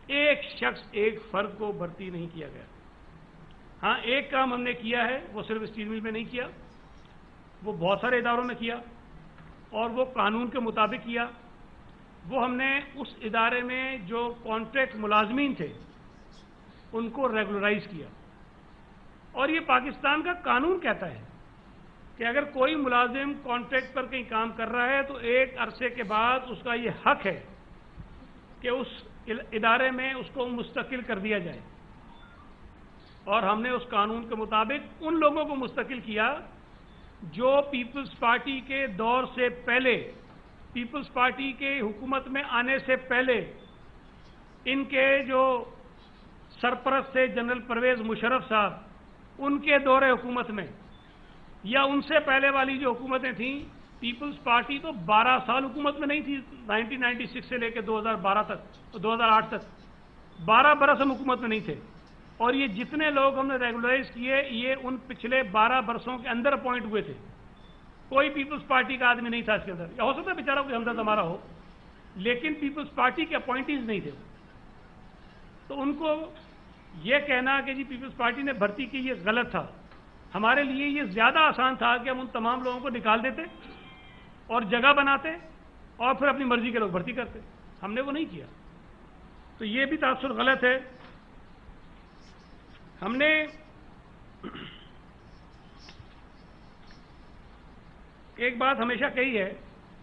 ایک شخص ایک فرد کو بھرتی نہیں کیا گیا۔ ہاں ایک کام ہم نے کیا ہے، وہ صرف اسٹیل مل میں نہیں کیا، وہ بہت سارے اداروں میں کیا اور وہ قانون کے مطابق کیا۔ وہ ہم نے اس ادارے میں جو کانٹریکٹ ملازمین تھے ان کو ریگولرائز کیا، اور یہ پاکستان کا قانون کہتا ہے کہ اگر کوئی ملازم کانٹریکٹ پر کہیں کام کر رہا ہے تو ایک عرصے کے بعد اس کا یہ حق ہے کہ اس ادارے میں اس کو مستقل کر دیا جائے، اور ہم نے اس قانون کے مطابق ان لوگوں کو مستقل کیا جو پیپلز پارٹی کے دور سے پہلے، پیپلز پارٹی کے حکومت میں آنے سے پہلے ان کے جو سرپرست تھے جنرل پرویز مشرف صاحب، ان کے دور حکومت میں یا ان سے پہلے والی جو حکومتیں تھیں، پیپلز پارٹی تو 12 سال حکومت میں نہیں تھی، 1996 سے لے کے 2012 تک، 2008 تک 12 برس ہم حکومت میں نہیں تھے، اور یہ جتنے لوگ ہم نے ریگولرائز کیے یہ ان پچھلے 12 برسوں کے اندر اپوائنٹ ہوئے تھے۔ کوئی پیپلز پارٹی کا آدمی نہیں تھا اس کے اندر، یا ہو سکتا ہے بیچارہ کوئی ہمدرد ہمارا ہو، لیکن پیپلز پارٹی کے اپوائنٹیز نہیں تھے۔ تو ان کو یہ کہنا کہ جی پیپلز پارٹی نے بھرتی کی، یہ غلط تھا۔ ہمارے لیے یہ زیادہ آسان تھا کہ ہم ان تمام لوگوں کو نکال دیتے اور جگہ بناتے اور پھر اپنی مرضی کے لوگ بھرتی کرتے۔ ہم نے وہ نہیں کیا، تو یہ بھی تاثر غلط ہے۔ ہم نے ایک بات ہمیشہ کہی ہے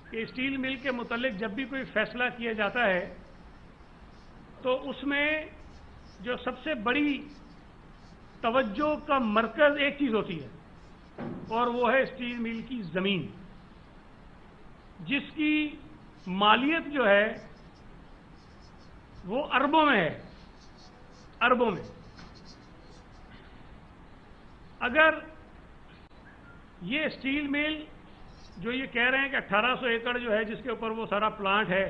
کہ اسٹیل مل کے متعلق جب بھی کوئی فیصلہ کیا جاتا ہے تو اس میں جو سب سے بڑی توجہ کا مرکز ایک چیز ہوتی ہے، اور وہ ہے اسٹیل مل کی زمین، جس کی مالیت جو ہے وہ اربوں میں ہے، اربوں میں۔ اگر یہ اسٹیل مل جو یہ کہہ رہے ہیں کہ 1800 ایکڑ جو ہے جس کے اوپر وہ سارا پلانٹ ہے،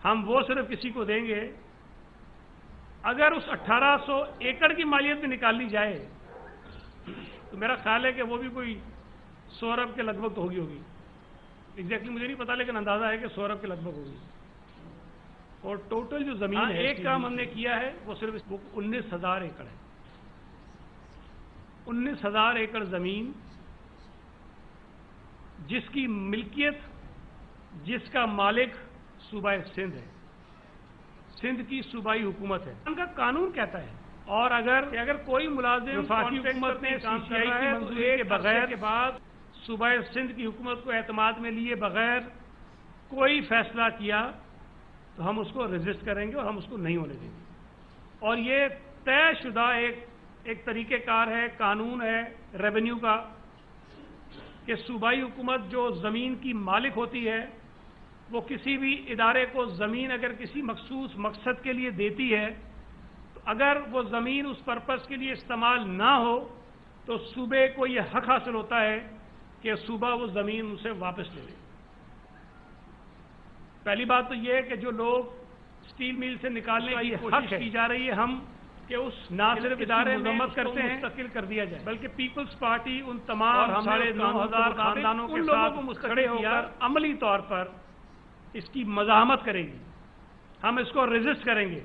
ہم وہ صرف کسی کو دیں گے، اگر اس 1800 ایکڑ کی مالیت میں نکال لی جائے تو میرا خیال ہے کہ وہ بھی کوئی 100 ارب کے لگ بھگ تو ہوگی ایگزیکٹلی مجھے نہیں پتا، لیکن اندازہ ہے کہ 100 ارب کے لگ بھگ ہوگی۔ اور ٹوٹل جو زمین ہے، ایک کام ہم نے کیا ہے وہ صرف 19,000 ایکڑ ہے۔ 19,000 ایکڑ زمین جس کی ملکیت، جس کا مالک صوبہ سندھ ہے، سندھ کی صوبائی حکومت ہے، ان کا قانون کہتا ہے۔ اور اگر کوئی ملازم وفاقی حکومت نے کام کر رہا ہے تو ایک بغیر کے بعد صوبہ سندھ کی حکومت کو اعتماد میں لیے بغیر کوئی فیصلہ کیا تو ہم اس کو ریزسٹ کریں گے اور ہم اس کو نہیں ہونے دیں گے۔ اور یہ طے شدہ ایک طریقہ کار ہے، قانون ہے ریونیو کا، کہ صوبائی حکومت جو زمین کی مالک ہوتی ہے وہ کسی بھی ادارے کو زمین اگر کسی مخصوص مقصد کے لیے دیتی ہے تو اگر وہ زمین اس پرپس کے لیے استعمال نہ ہو تو صوبے کو یہ حق حاصل ہوتا ہے کہ صوبہ وہ زمین ان سے واپس لے لے۔ پہلی بات تو یہ ہے کہ جو لوگ اسٹیل مل سے نکالنے کی کوشش کی جا رہی ہے، ہم کہ اس نہ صرف ادارے مرمت کرتے ہیں مستقل کر دیا جائے، بلکہ پیپلز پارٹی ان تمام 9,500 خاندانوں کے ساتھ کھڑے ہو کر عملی طور پر اس کی مزاحمت کرے گی۔ ہم اس کو ریزسٹ کریں گے،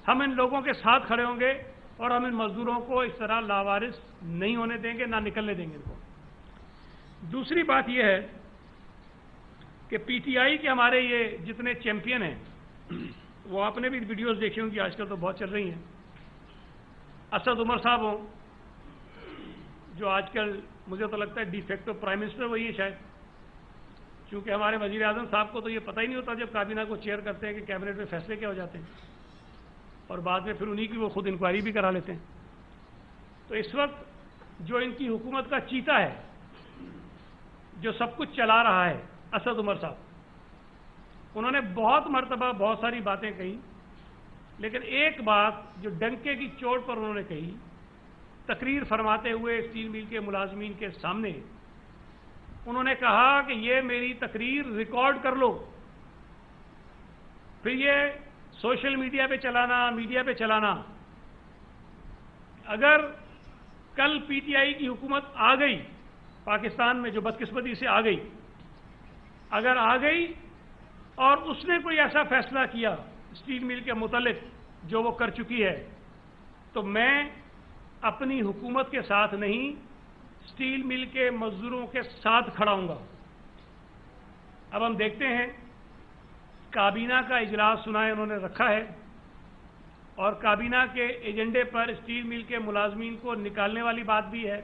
ہم ان لوگوں کے ساتھ کھڑے ہوں گے اور ہم ان مزدوروں کو اس طرح لاوارث نہیں ہونے دیں گے، نہ نکلنے دیں گے ان کو۔ دوسری بات یہ ہے کہ پی ٹی آئی کے ہمارے یہ جتنے چیمپئن ہیں، وہ آپ نے بھی ویڈیوز دیکھی ہوں گی، آج کل تو بہت چل رہی ہیں۔ اسد عمر صاحب ہوں، جو آج کل مجھے تو لگتا ہے ڈی فیکٹو پرائم منسٹر وہی ہے شاید، کیونکہ ہمارے وزیر اعظم صاحب کو تو یہ پتہ ہی نہیں ہوتا جب کابینہ کو چیئر کرتے ہیں کہ کیبنٹ میں فیصلے کیا ہو جاتے ہیں، اور بعد میں پھر انہی کی وہ خود انکوائری بھی کرا لیتے ہیں۔ تو اس وقت جو ان کی حکومت کا چیتا ہے، جو سب کچھ چلا رہا ہے، اسد عمر صاحب، انہوں نے بہت مرتبہ بہت ساری باتیں کہی، لیکن ایک بات جو ڈنکے کی چوٹ پر انہوں نے کہی، تقریر فرماتے ہوئے اسٹیل مل کے ملازمین کے سامنے، انہوں نے کہا کہ یہ میری تقریر ریکارڈ کر لو، پھر یہ سوشل میڈیا پہ چلانا، میڈیا پہ چلانا۔ اگر کل پی ٹی آئی کی حکومت آ گئی پاکستان میں، جو بدقسمتی سے آ گئی، اگر آ گئی اور اس نے کوئی ایسا فیصلہ کیا اسٹیل مل کے متعلق جو وہ کر چکی ہے، تو میں اپنی حکومت کے ساتھ نہیں، اسٹیل مل کے مزدوروں کے ساتھ کھڑا ہوں گا۔ اب ہم دیکھتے ہیں، کابینہ کا اجلاس سنا ہے انہوں نے رکھا ہے، اور کابینہ کے ایجنڈے پر اسٹیل مل کے ملازمین کو نکالنے والی بات بھی ہے۔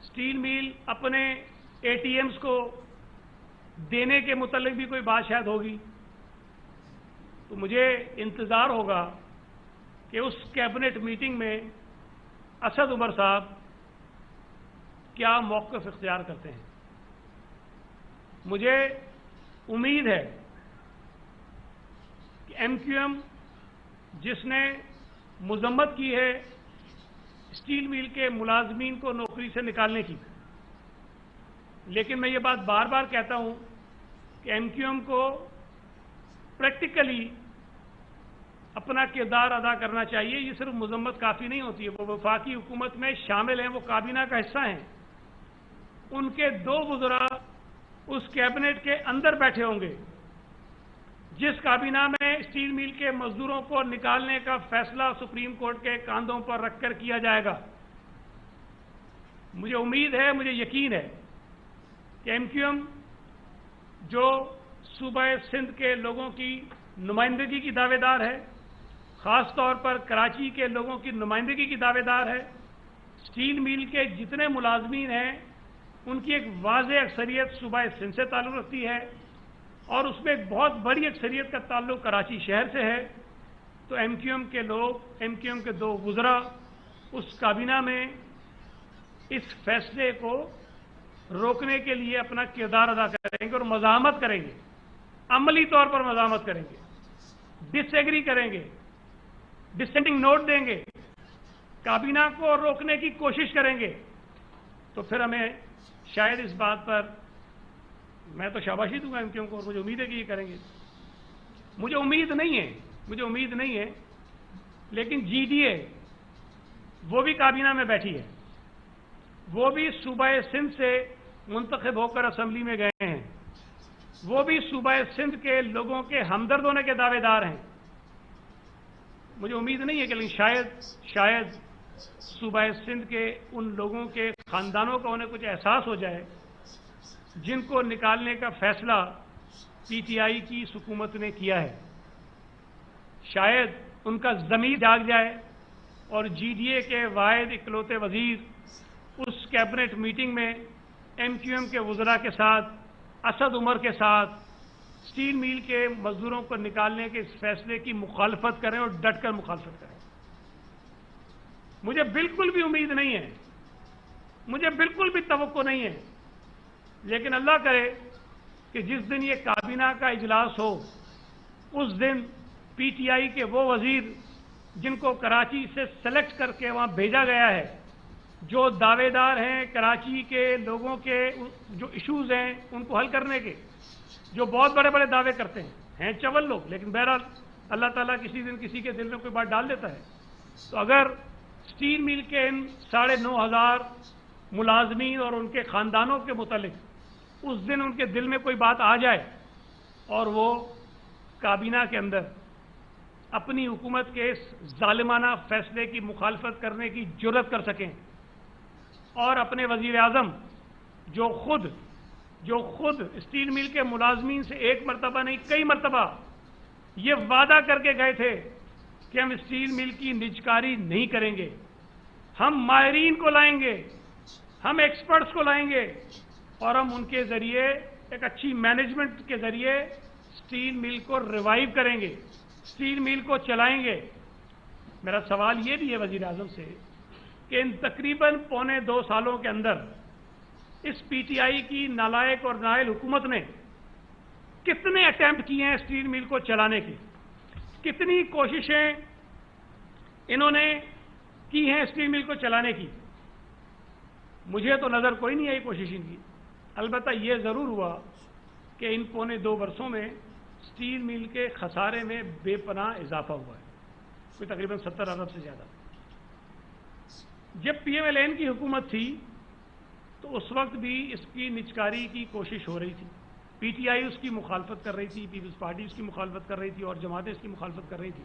اسٹیل مل اپنے اے ٹی ایمز کو دینے کے متعلق بھی کوئی بات شاید ہوگی۔ تو مجھے انتظار ہوگا کہ اس کیبنٹ میٹنگ میں اسد عمر صاحب کیا موقف اختیار کرتے ہیں۔ مجھے امید ہے کہ ایم کیو ایم جس نے مذمت کی ہے اسٹیل مل کے ملازمین کو نوکری سے نکالنے کی، لیکن میں یہ بات بار بار کہتا ہوں کہ ایم کیو ایم کو پریکٹیکلی اپنا کردار ادا کرنا چاہیے۔ یہ صرف مذمت کافی نہیں ہوتی ہے، وہ وفاقی حکومت میں شامل ہیں، وہ کابینہ کا حصہ ہیں۔ ان کے دو وزراء اس کیبنٹ کے اندر بیٹھے ہوں گے جس کابینہ میں اسٹیل مل کے مزدوروں کو نکالنے کا فیصلہ سپریم کورٹ کے کاندھوں پر رکھ کر کیا جائے گا۔ مجھے امید ہے، مجھے یقین ہے کہ ایم کیو ایم جو صوبہ سندھ کے لوگوں کی نمائندگی کی دعوے دار ہے، خاص طور پر کراچی کے لوگوں کی نمائندگی کی دعوے دار ہے، اسٹیل مل کے جتنے ملازمین ہیں ان کی ایک واضح اکثریت صوبہ سندھ سے تعلق رکھتی ہے، اور اس میں ایک بہت بڑی اکثریت کا تعلق کراچی شہر سے ہے۔ تو ایم کیو ایم کے لوگ، ایم کیو ایم کے دو وزراء اس کابینہ میں اس فیصلے کو روکنے کے لیے اپنا کردار ادا کریں گے اور مزاحمت کریں گے، عملی طور پر مزاحمت کریں گے، ڈس ایگری کریں گے، ڈسینڈنگ نوٹ دیں گے، کابینہ کو روکنے کی کوشش کریں گے۔ تو پھر ہمیں شاید اس بات پر، میں تو شاباشی دوں گا ایم کیو ایم کو، اور مجھے امید ہے کہ یہ کریں گے۔ مجھے امید نہیں ہے لیکن جی ڈی اے وہ بھی کابینہ میں بیٹھی ہے، وہ بھی صوبہ سندھ سے منتخب ہو کر اسمبلی میں گئے ہیں، وہ بھی صوبہ سندھ کے لوگوں کے ہمدرد ہونے کے دعوے دار ہیں۔ مجھے امید نہیں ہے کہ لیکن شاید صوبہ سندھ کے ان لوگوں کے خاندانوں کا انہیں کچھ احساس ہو جائے جن کو نکالنے کا فیصلہ پی ٹی آئی کی حکومت نے کیا ہے، شاید ان کا ضمیر جاگ جائے اور جی ڈی اے کے واحد اکلوتے وزیر اس کیبنٹ میٹنگ میں ایم کیو ایم کے وزراء کے ساتھ، اسد عمر کے ساتھ اسٹیل مل کے مزدوروں کو نکالنے کے اس فیصلے کی مخالفت کریں اور ڈٹ کر مخالفت کریں۔ مجھے بالکل بھی امید نہیں ہے، مجھے بالکل بھی توقع نہیں ہے، لیکن اللہ کرے کہ جس دن یہ کابینہ کا اجلاس ہو اس دن پی ٹی آئی کے وہ وزیر جن کو کراچی سے سلیکٹ کر کے وہاں بھیجا گیا ہے، جو دعوے دار ہیں کراچی کے لوگوں کے جو ایشوز ہیں ان کو حل کرنے کے، جو بہت بڑے بڑے دعوے کرتے ہیں چول لوگ، لیکن بہرحال اللہ تعالیٰ کسی دن کسی کے دل میں کوئی بات ڈال دیتا ہے۔ تو اگر اسٹیل مل کے ان 9,500 ملازمین اور ان کے خاندانوں کے متعلق اس دن ان کے دل میں کوئی بات آ جائے اور وہ کابینہ کے اندر اپنی حکومت کے اس ظالمانہ فیصلے کی مخالفت کرنے کی جرأت کر سکیں، اور اپنے وزیر اعظم جو خود اسٹیل مل کے ملازمین سے ایک مرتبہ نہیں کئی مرتبہ یہ وعدہ کر کے گئے تھے کہ ہم اسٹیل مل کی نجکاری نہیں کریں گے، ہم ماہرین کو لائیں گے، ہم ایکسپرٹس کو لائیں گے، اور ہم ان کے ذریعے ایک اچھی مینجمنٹ کے ذریعے اسٹیل مل کو ریوائیو کریں گے، اسٹیل مل کو چلائیں گے۔ میرا سوال یہ بھی ہے وزیر اعظم سے کہ ان تقریباً 1.25 سالوں کے اندر اس پی ٹی آئی کی نالائق اور نااہل حکومت نے کتنے اٹیمپٹ کیے ہیں اسٹیل مل کو چلانے کی، کتنی کوششیں انہوں نے کی ہیں اسٹیل مل کو چلانے کی؟ مجھے تو نظر کوئی نہیں آئی کوشش ان کی۔ البتہ یہ ضرور ہوا کہ ان 1.25 برسوں میں اسٹیل مل کے خسارے میں بے پناہ اضافہ ہوا ہے، کوئی تقریباً 70 ارب سے زیادہ۔ جب پی ایم ایل این کی حکومت تھی تو اس وقت بھی اس کی نجکاری کی کوشش ہو رہی تھی، پی ٹی آئی اس کی مخالفت کر رہی تھی، پیپلز پارٹی اس کی مخالفت کر رہی تھی، اور جماعتیں اس کی مخالفت کر رہی تھی۔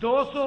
200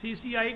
CCI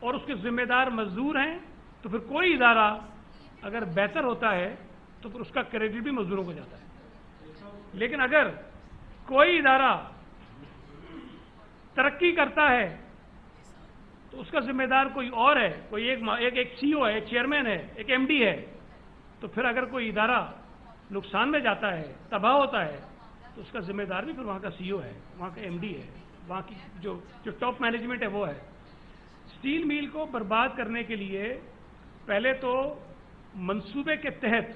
اور اس کے ذمہ دار مزدور ہیں تو پھر کوئی ادارہ اگر بہتر ہوتا ہے تو پھر اس کا کریڈٹ بھی مزدوروں کو جاتا ہے. لیکن اگر کوئی ادارہ ترقی کرتا ہے تو اس کا ذمہ دار کوئی اور ہے, کوئی ایک سی او ہے, ایک چیئرمین ہے, ایک ایم ڈی ہے, تو پھر اگر کوئی ادارہ نقصان میں جاتا ہے, تباہ ہوتا ہے, تو اس کا ذمہ دار بھی پھر وہاں کا سی او ہے, وہاں کا ایم ڈی ہے, وہاں کی جو ٹاپ مینجمنٹ ہے وہ ہے. اسٹیل میل کو برباد کرنے کے لیے پہلے تو منصوبے کے تحت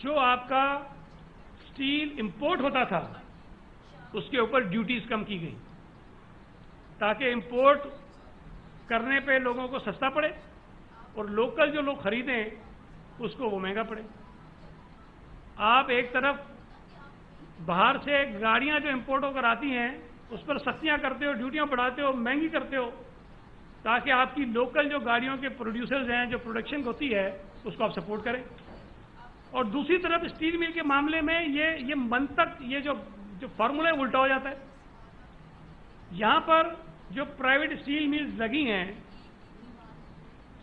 جو آپ کا اسٹیل امپورٹ ہوتا تھا اس کے اوپر ڈیوٹیز کم کی گئی تاکہ امپورٹ کرنے پہ لوگوں کو سستا پڑے اور لوکل جو لوگ خریدیں اس کو وہ مہنگا پڑے. آپ ایک طرف باہر سے گاڑیاں جو امپورٹ ہو کر آتی ہیں اس پر سختیاں کرتے ہو, ڈیوٹیاں بڑھاتے ہو, مہنگی کرتے ہو تاکہ آپ کی لوکل جو گاڑیوں کے پروڈیوسرز ہیں, جو پروڈکشن ہوتی ہے اس کو آپ سپورٹ کریں. اور دوسری طرف اسٹیل مل کے معاملے میں یہ منطق, یہ جو فارمولہ ہے الٹا ہو جاتا ہے. یہاں پر جو پرائیویٹ اسٹیل ملز لگی ہیں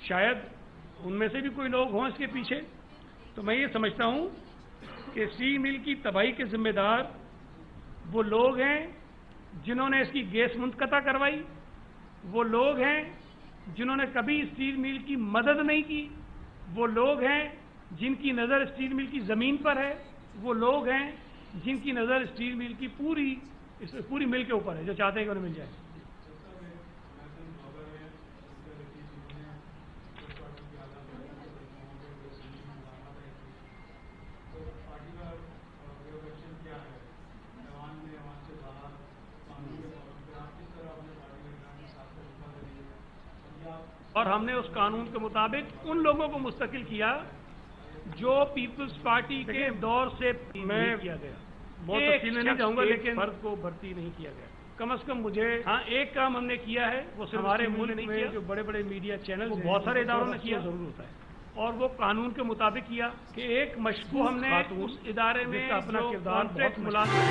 شاید ان میں سے بھی کوئی لوگ ہوں اس کے پیچھے, تو میں یہ سمجھتا ہوں کہ اسٹیل مل کی تباہی کے ذمہ دار وہ لوگ ہیں جنہوں نے اس کی گیس منقطع کروائی, وہ لوگ ہیں جنہوں نے کبھی اسٹیل مل کی مدد نہیں کی, وہ لوگ ہیں جن کی نظر اسٹیل مل کی زمین پر ہے, وہ لوگ ہیں جن کی نظر اسٹیل مل کی پوری مل کے اوپر ہے, جو چاہتے ہیں کہ انہیں مل جائے. اور ہم نے اس قانون کے مطابق ان لوگوں کو مستقل کیا جو پیپلز پارٹی کے دور سے میں کیا گیا. بہت تفصیل میں نہیں جاؤں گا لیکن فرد کو بھرتی نہیں کیا گیا. کم از کم مجھے ایک کام ہم نے کیا ہے, وہ صرف ہمارے ملک میں جو بڑے بڑے میڈیا چینل بہت سارے اداروں نے کیا ضرور ہوتا ہے, اور وہ قانون کے مطابق کیا کہ ایک مشکوک ہم نے اس ادارے میں اپنا کردار بہت ملازم